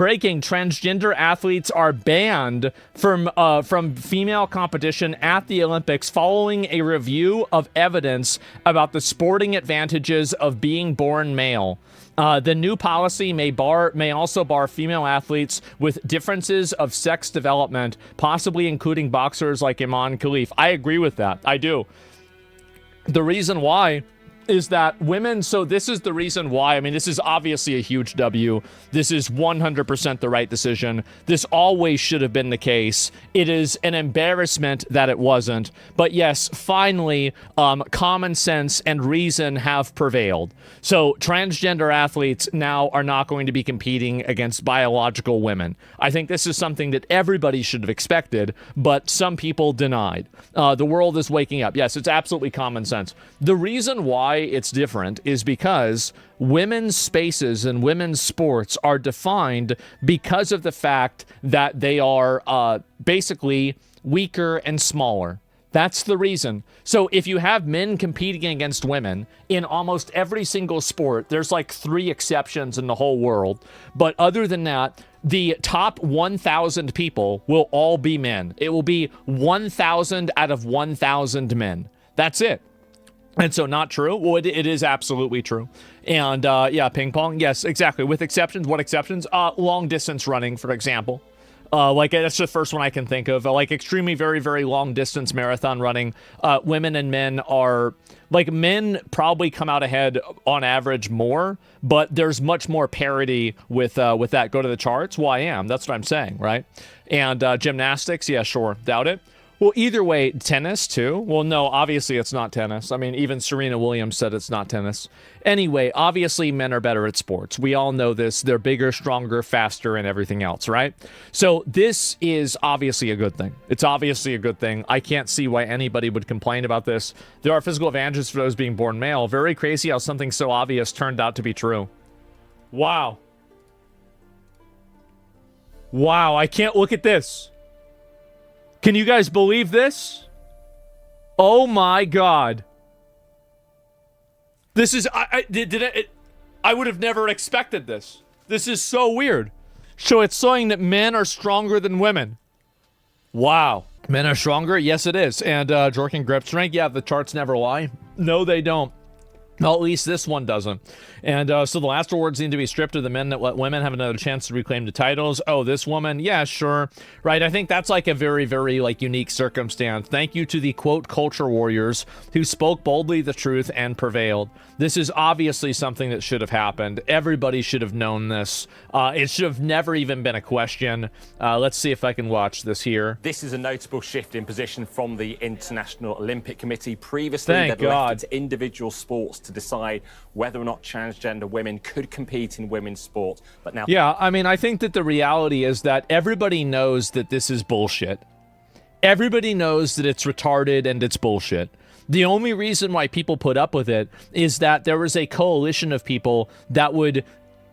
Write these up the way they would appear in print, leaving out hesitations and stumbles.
breaking, transgender athletes are banned from female competition at the Olympics following a review of evidence about the sporting advantages of being born male. The new policy may also bar female athletes with differences of sex development, possibly including boxers like Iman Khalif. I agree with that. I do. The reason why is that women, so this is the reason why, I mean, this is obviously a huge W. This is 100% the right decision. This always should have been the case. It is an embarrassment that it wasn't. But yes, finally, common sense and reason have prevailed. So transgender athletes now are not going to be competing against biological women. I think this is something that everybody should have expected, but some people denied. The world is waking up. Yes, it's absolutely common sense. The reason why it's different is because women's spaces and women's sports are defined because of the fact that they are basically weaker and smaller. That's the reason. So if you have men competing against women in almost every single sport, there's like 3 exceptions in the whole world. But other than that, the top 1,000 people will all be men. It will be 1,000 out of 1,000 men. That's it. And so not true? Well, it is absolutely true. And yeah, ping pong. Yes, exactly. With exceptions. What exceptions? Long distance running, for example. Like that's the first one I can think of. Like extremely very, very long distance marathon running. Women and men are, like men probably come out ahead on average more, but there's much more parity with that. Go to the charts. Well, I am. That's what I'm saying, right? And gymnastics. Yeah, sure. Doubt it. Well, either way, tennis too? Well, no, obviously it's not tennis. I mean, even Serena Williams said it's not tennis. Anyway, obviously men are better at sports. We all know this. They're bigger, stronger, faster, and everything else, right? So this is obviously a good thing. It's obviously a good thing. I can't see why anybody would complain about this. There are physical advantages for those being born male. Very crazy how something so obvious turned out to be true. Wow. Wow, I can't look at this. Can you guys believe this? Oh my God. This is, I would have never expected this. This is so weird. So it's showing that men are stronger than women. Wow. Men are stronger? Yes, it is. And Jorkin grip strength, yeah, the charts never lie. No, they don't. Well, at least this one doesn't. And so the last awards need to be stripped of the men that let women have another chance to reclaim the titles. Oh, this woman? Yeah, sure. Right, I think that's like a very, very like unique circumstance. Thank you to the quote culture warriors who spoke boldly the truth and prevailed. This is obviously something that should have happened. Everybody should have known this. It should have never even been a question. Let's see if I can watch this here. This is a notable shift in position from the International Olympic Committee. Previously, they'd left it to individual sports to decide whether or not transgender women could compete in women's sport. But now, yeah, I mean, I think that the reality is that everybody knows that this is bullshit. Everybody knows that it's retarded and it's bullshit. The only reason why people put up with it is that there was a coalition of people that would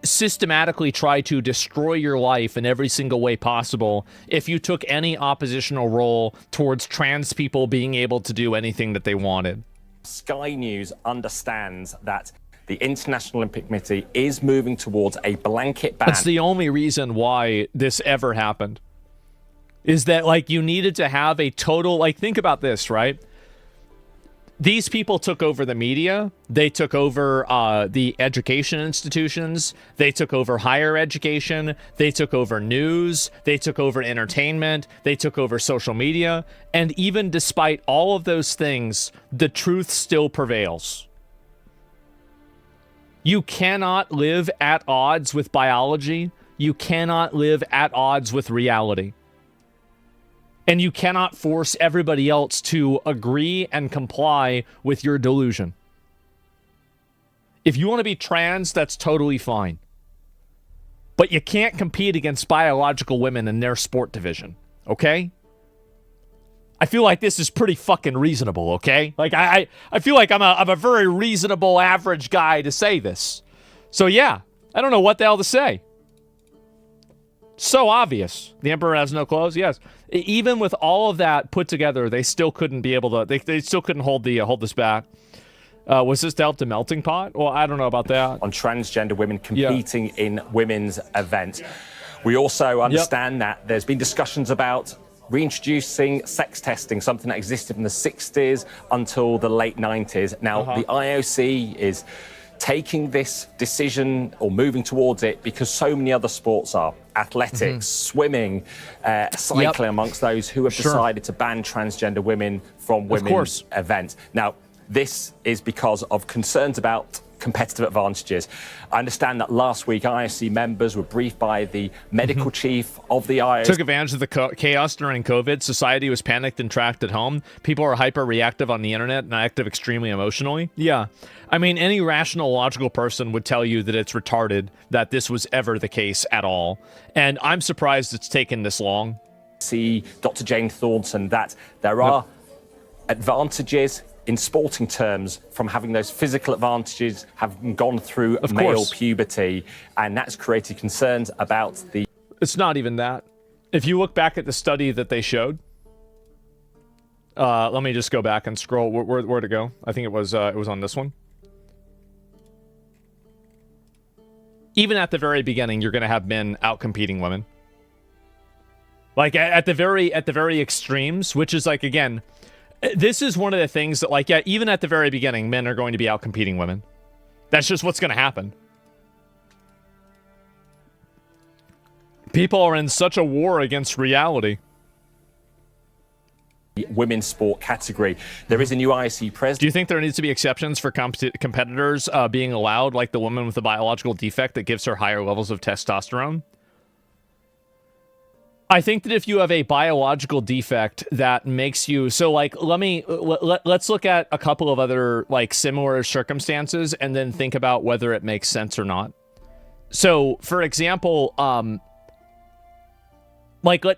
systematically try to destroy your life in every single way possible if you took any oppositional role towards trans people being able to do anything that they wanted. Sky News understands that the International Olympic Committee is moving towards a blanket ban. That's the only reason why this ever happened. Is that, like, you needed to have a total, like, think about this, right? These people took over the media. They took over the education institutions. They took over higher education. They took over news. They took over entertainment. They took over social media. And even despite all of those things, the truth still prevails. You cannot live at odds with biology. You cannot live at odds with reality. And you cannot force everybody else to agree and comply with your delusion. If you want to be trans, that's totally fine. But you can't compete against biological women in their sport division, okay? I feel like this is pretty fucking reasonable, okay? Like, I feel like I'm a very reasonable, average guy to say this. So yeah, I don't know what the hell to say. So obvious. The emperor has no clothes. Yes. Even with all of that put together, they still couldn't be able to. They still couldn't hold this back. Was this to help the melting pot? Well, I don't know about that. On transgender women competing in women's events. We also understand that there's been discussions about reintroducing sex testing, something that existed from the 60s until the late 90s. Now, the IOC is taking this decision or moving towards it because so many other sports are. Athletics, swimming, cycling, amongst those who have decided to ban transgender women from women's events. Now, this is because of concerns about competitive advantages. I understand that last week IOC members were briefed by the medical chief of the IOC. Took advantage of the chaos during COVID. Society was panicked and trapped at home. People are hyper-reactive on the internet and active extremely emotionally. Yeah. I mean, any rational, logical person would tell you that it's retarded that this was ever the case at all. And I'm surprised it's taken this long. See Dr. Jane Thornton that there are advantages in sporting terms from having those physical advantages, having gone through male puberty, and that's created concerns about the... It's not even that. If you look back at the study that they showed, let me just go back and scroll. Where to go? I think it was on this one. Even at the very beginning, you're going to have men outcompeting women. Like at the very extremes, which is like, again, this is one of the things that, like, yeah, even at the very beginning, men are going to be outcompeting women. That's just what's going to happen. People are in such a war against reality. Women's sport category. There is a new IOC president. Do you think there needs to be exceptions for competitors being allowed, like the woman with the biological defect that gives her higher levels of testosterone? I think that if you have a biological defect that makes you... So, like, let's look at a couple of other, like, similar circumstances and then think about whether it makes sense or not. So, for example,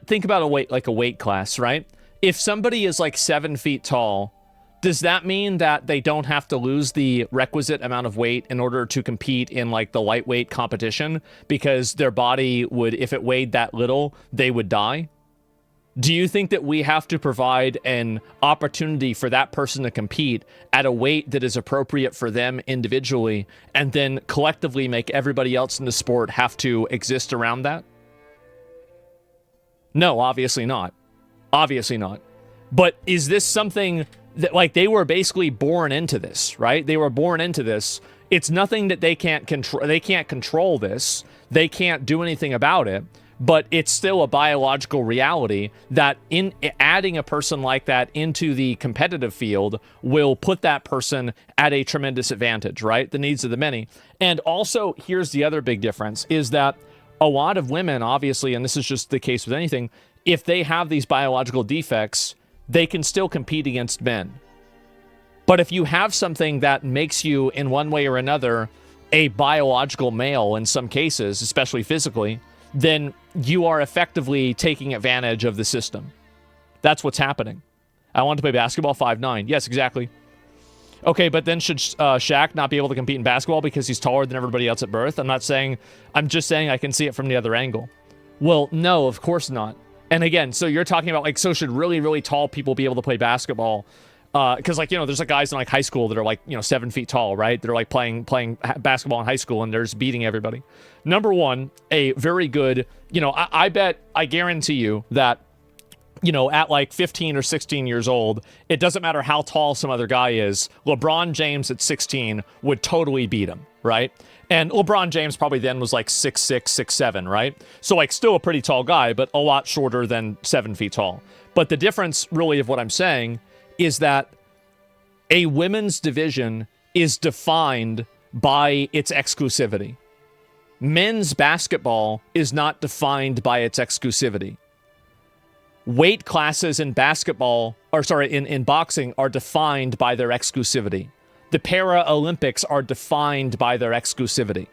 think about a weight class, right? If somebody is, like, 7 feet tall, does that mean that they don't have to lose the requisite amount of weight in order to compete in, like, the lightweight competition? Because their body would, if it weighed that little, they would die? Do you think that we have to provide an opportunity for that person to compete at a weight that is appropriate for them individually, and then collectively make everybody else in the sport have to exist around that? No, obviously not. Obviously not. But is this something... that, like, they were basically born into this, right? They were born into this. It's nothing that they can't control. They can't control this. They can't do anything about it. But it's still a biological reality that in adding a person like that into the competitive field will put that person at a tremendous advantage, right? The needs of the many. And also, here's the other big difference, is that a lot of women, obviously, and this is just the case with anything, if they have these biological defects, they can still compete against men. But if you have something that makes you, in one way or another, a biological male in some cases, especially physically, then you are effectively taking advantage of the system. That's what's happening. I want to play basketball 5'9". Yes, exactly. Okay, but then should Shaq not be able to compete in basketball because he's taller than everybody else at birth? I'm just saying I can see it from the other angle. Well, no, of course not. And again, so you're talking about, like, so should really, really tall people be able to play basketball? Because, like, you know, there's, like, guys in, like, high school that are, like, you know, 7 feet tall, right? They're, like, playing basketball in high school, and they're just beating everybody. Number one, a very good, you know, I guarantee you that, you know, at, like, 15 or 16 years old, it doesn't matter how tall some other guy is. LeBron James at 16 would totally beat him, right? And LeBron James probably then was like 6'6", 6'7", right? So, like, still a pretty tall guy, but a lot shorter than 7 feet tall. But the difference, really, of what I'm saying is that a women's division is defined by its exclusivity. Men's basketball is not defined by its exclusivity. Weight classes in basketball, in boxing, are defined by their exclusivity. The Paralympics are defined by their exclusivity.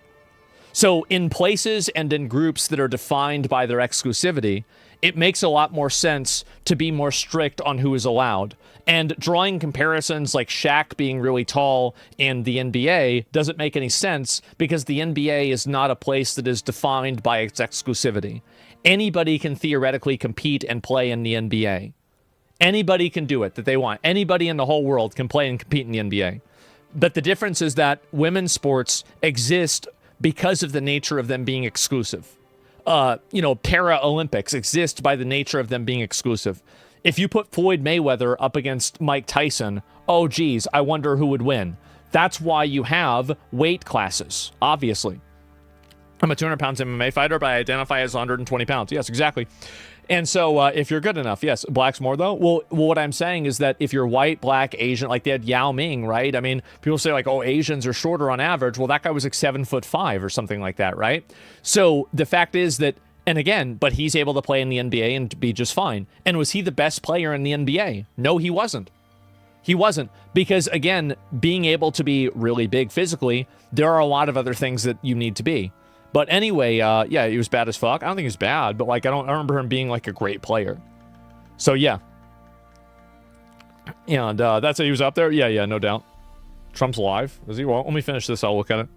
So in places and in groups that are defined by their exclusivity, it makes a lot more sense to be more strict on who is allowed. And drawing comparisons like Shaq being really tall in the NBA doesn't make any sense because the NBA is not a place that is defined by its exclusivity. Anybody can theoretically compete and play in the NBA. Anybody can do it that they want. Anybody in the whole world can play and compete in the NBA. But the difference is that women's sports exist because of the nature of them being exclusive. para-Olympics exist by the nature of them being exclusive. If you put Floyd Mayweather up against Mike Tyson, oh geez, I wonder who would win. That's why you have weight classes, obviously. I'm a 200 pounds MMA fighter, but I identify as 120 pounds. Yes, exactly. And so if you're good enough, yes, black's more though. Well, what I'm saying is that if you're white, black, Asian, like they had Yao Ming, right? I mean, people say like, oh, Asians are shorter on average. Well, that guy was like 7'5" or something like that, right? So the fact is that, and again, but he's able to play in the NBA and be just fine. And was he the best player in the NBA? No, he wasn't. He wasn't, because again, being able to be really big physically, there are a lot of other things that you need to be. But anyway, yeah, he was bad as fuck. I don't think he was bad, but like I don't remember him being like a great player. So yeah. And that's how he was up there? Yeah, no doubt. Trump's alive. Is he? Well, let me finish this. I'll look at it.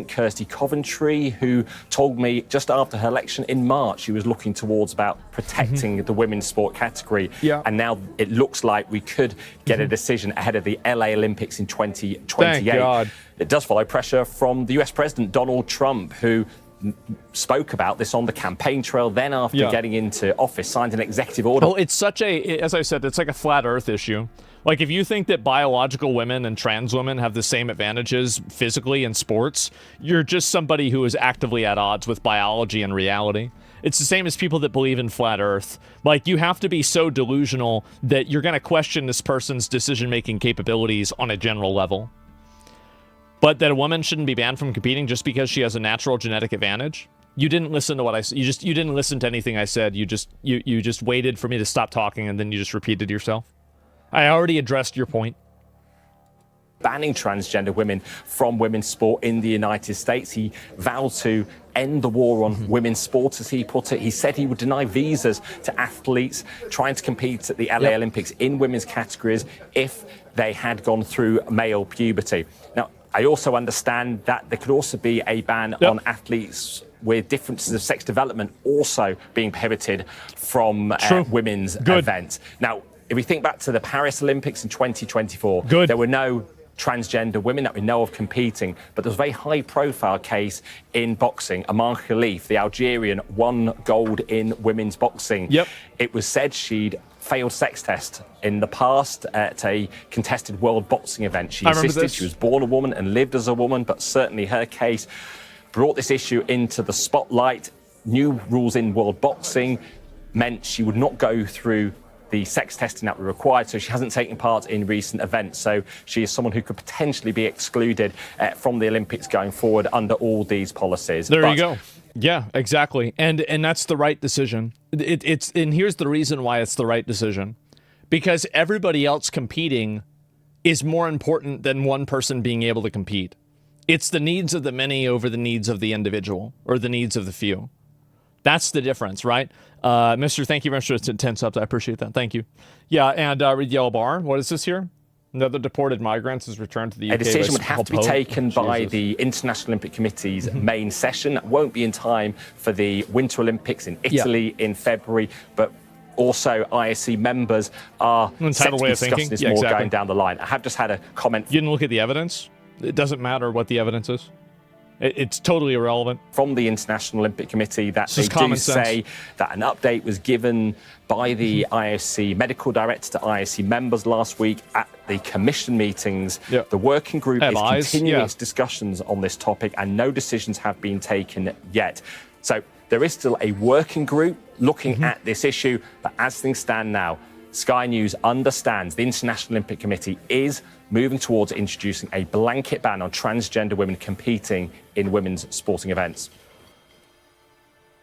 Kirsty Coventry, who told me just after her election in March she was looking towards about protecting the women's sport category. Yeah. And now it looks like we could get a decision ahead of the LA Olympics in 2028. Thank God. It does follow pressure from the US President Donald Trump, who spoke about this on the campaign trail, then after getting into office, signed an executive order. Well, it's such a, as I said, it's like a flat earth issue. Like, if you think that biological women and trans women have the same advantages physically in sports, you're just somebody who is actively at odds with biology and reality. It's the same as people that believe in flat earth. Like, you have to be so delusional that you're going to question this person's decision-making capabilities on a general level. But that a woman shouldn't be banned from competing just because she has a natural genetic advantage? You didn't listen to what I said. You didn't listen to anything I said. You just waited for me to stop talking, and then you just repeated yourself. I already addressed your point. Banning transgender women from women's sport in the United States. He vowed to end the war on women's sport, as he put it. He said he would deny visas to athletes trying to compete at the LA Olympics in women's categories if they had gone through male puberty. Now, I also understand that there could also be a ban on athletes with differences of sex development also being prohibited from women's events. Now, if we think back to the Paris Olympics in 2024, there were no transgender women that we know of competing, but there was a very high-profile case in boxing. Amar Khalif, the Algerian, won gold in women's boxing. It was said she'd failed sex test in the past at a contested world boxing event. She insisted she was born a woman and lived as a woman, but certainly her case brought this issue into the spotlight. New rules in world boxing meant she would not go through the sex testing that were required, so she hasn't taken part in recent events. So she is someone who could potentially be excluded from the Olympics going forward under all these policies. There you go. Yeah, exactly. And that's the right decision. And here's the reason why it's the right decision. Because everybody else competing is more important than one person being able to compete. It's the needs of the many over the needs of the individual, or the needs of the few. That's the difference, right? Mr. Thank you very much for 10 subs. I appreciate that. Thank you. Yeah, and read Yellow Bar. What is this here? Another deported migrants is returned to the UK. A decision would have to be taken by the International Olympic Committee's main session. That won't be in time for the Winter Olympics in Italy in February, but also IOC members are set to be discussing this more going down the line. I have just had a comment. You didn't look at the evidence? It doesn't matter what the evidence is. It's totally irrelevant. From the International Olympic Committee that they do say that an update was given by the IOC medical director to IOC members last week at the commission meetings. The working group is continuing its discussions on this topic, and no decisions have been taken yet. So there is still a working group looking at this issue, but as things stand now, Sky News understands the International Olympic Committee is moving towards introducing a blanket ban on transgender women competing in women's sporting events.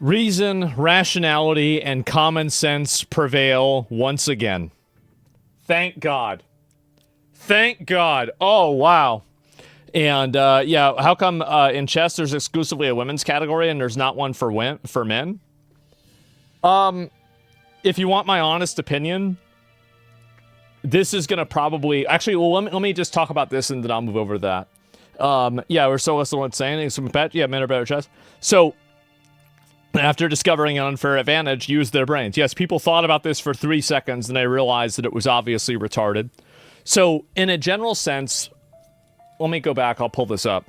Reason, rationality, and common sense prevail once again. Thank God. Thank God. Oh, wow. And, yeah, how come in chess there's exclusively a women's category and there's not one for men? If you want my honest opinion, this is going to probably... Actually, well, let me just talk about this and then I'll move over to that. Yeah, we're so listening to what's saying. Yeah, men are better at chess. So, after discovering an unfair advantage, use their brains. Yes, people thought about this for 3 seconds and they realized that it was obviously retarded. So, in a general sense... Let me go back. I'll pull this up.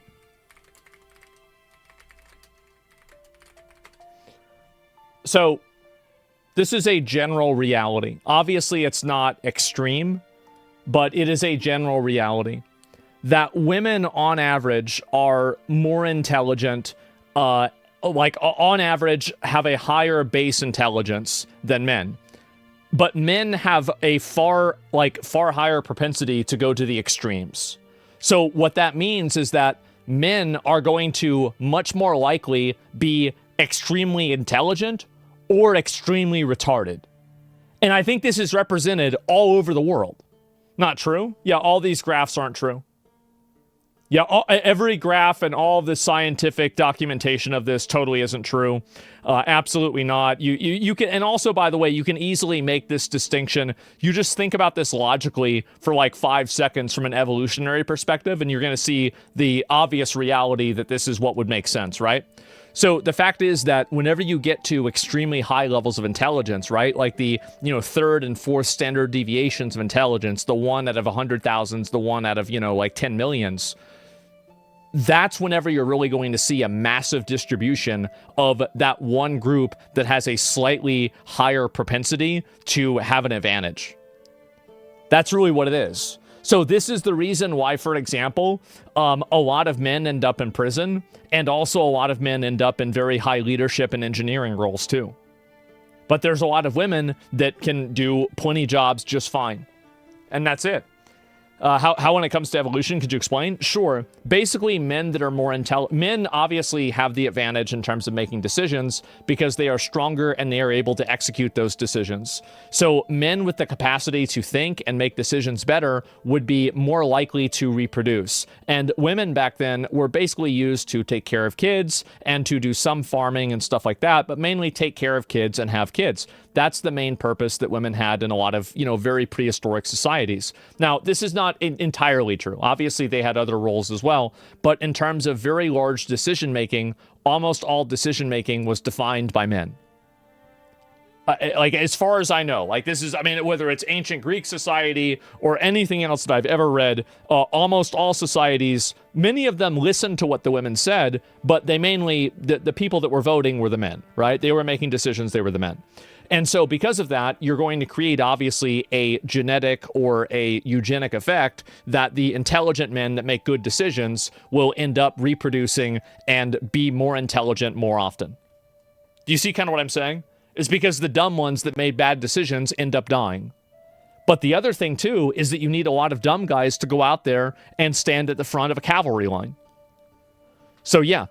So this is a general reality. Obviously, it's not extreme, but it is a general reality that women on average are more intelligent, on average have a higher base intelligence than men. But men have a far higher propensity to go to the extremes. So what that means is that men are going to much more likely be extremely intelligent or extremely retarded. And I think this is represented all over the world. Not true? Yeah, all these graphs aren't true. Yeah, every graph and all of the scientific documentation of this totally isn't true. Absolutely not. You can, and also, by the way, you can easily make this distinction. You just think about this logically for like 5 seconds from an evolutionary perspective, and you're going to see the obvious reality that this is what would make sense, right? So the fact is that whenever you get to extremely high levels of intelligence, right, like the third and fourth standard deviations of intelligence, the 1 out of 100,000s, the 1 out of like 10 millions. That's whenever you're really going to see a massive distribution of that one group that has a slightly higher propensity to have an advantage. That's really what it is. So this is the reason why, for example, a lot of men end up in prison, and also a lot of men end up in very high leadership and engineering roles too. But there's a lot of women that can do plenty jobs just fine. And that's it. How when it comes to evolution, could you explain? Sure. Basically, men that are more intelligent, men obviously have the advantage in terms of making decisions because they are stronger and they are able to execute those decisions. So men with the capacity to think and make decisions better would be more likely to reproduce. And women back then were basically used to take care of kids and to do some farming and stuff like that, but mainly take care of kids and have kids. That's the main purpose that women had in a lot of, very prehistoric societies. Now, this is not entirely true. Obviously, they had other roles as well. But in terms of very large decision-making, almost all decision-making was defined by men. As far as I know, whether it's ancient Greek society or anything else that I've ever read, almost all societies, many of them listened to what the women said, but they mainly, the people that were voting were the men, right? They were making decisions, they were the men. And so because of that, you're going to create, obviously, a genetic or a eugenic effect that the intelligent men that make good decisions will end up reproducing and be more intelligent more often. Do you see kind of what I'm saying? It's because the dumb ones that made bad decisions end up dying. But the other thing, too, is that you need a lot of dumb guys to go out there and stand at the front of a cavalry line. So, yeah.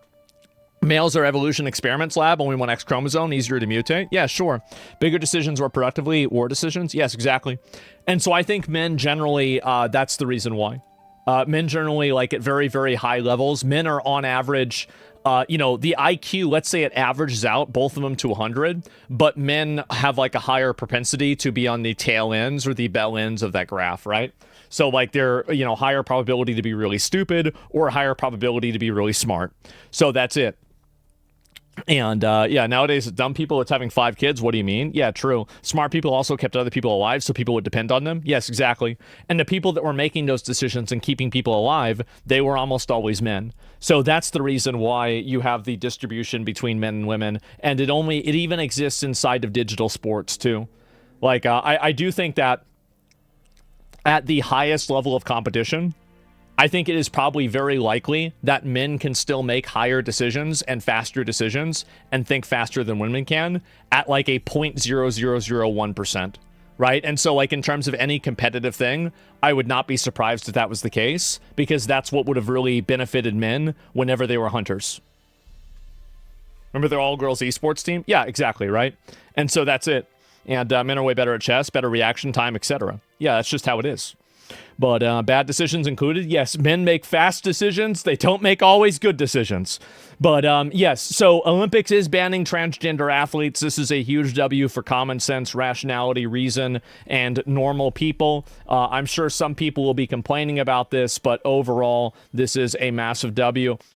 Males are evolution experiments lab, only one X chromosome, easier to mutate. Yeah, sure. Bigger decisions more productively, war decisions. Yes, exactly. And so I think men generally, that's the reason why. Men generally, at very, very high levels, men are on average, the IQ, let's say it averages out, both of them to 100, but men have a higher propensity to be on the tail ends or the bell ends of that graph, right? So they're, higher probability to be really stupid or higher probability to be really smart. So that's it. And nowadays, dumb people, it's having 5 kids. What do you mean? Yeah, true. Smart people also kept other people alive, so people would depend on them. Yes, exactly. And the people that were making those decisions and keeping people alive, they were almost always men. So that's the reason why you have the distribution between men and women. And it even exists inside of digital sports too. I do think that at the highest level of competition, I think it is probably very likely that men can still make higher decisions and faster decisions and think faster than women can at a 0.0001%, right? And so in terms of any competitive thing, I would not be surprised if that was the case, because that's what would have really benefited men whenever they were hunters. Remember the all-girls esports team? Yeah, exactly, right? And so that's it. And men are way better at chess, better reaction time, etc. Yeah, that's just how it is. But bad decisions included. Yes, men make fast decisions. They don't make always good decisions. But yes, so Olympics is banning transgender athletes. This is a huge W for common sense, rationality, reason, and normal people. I'm sure some people will be complaining about this, but overall, this is a massive W.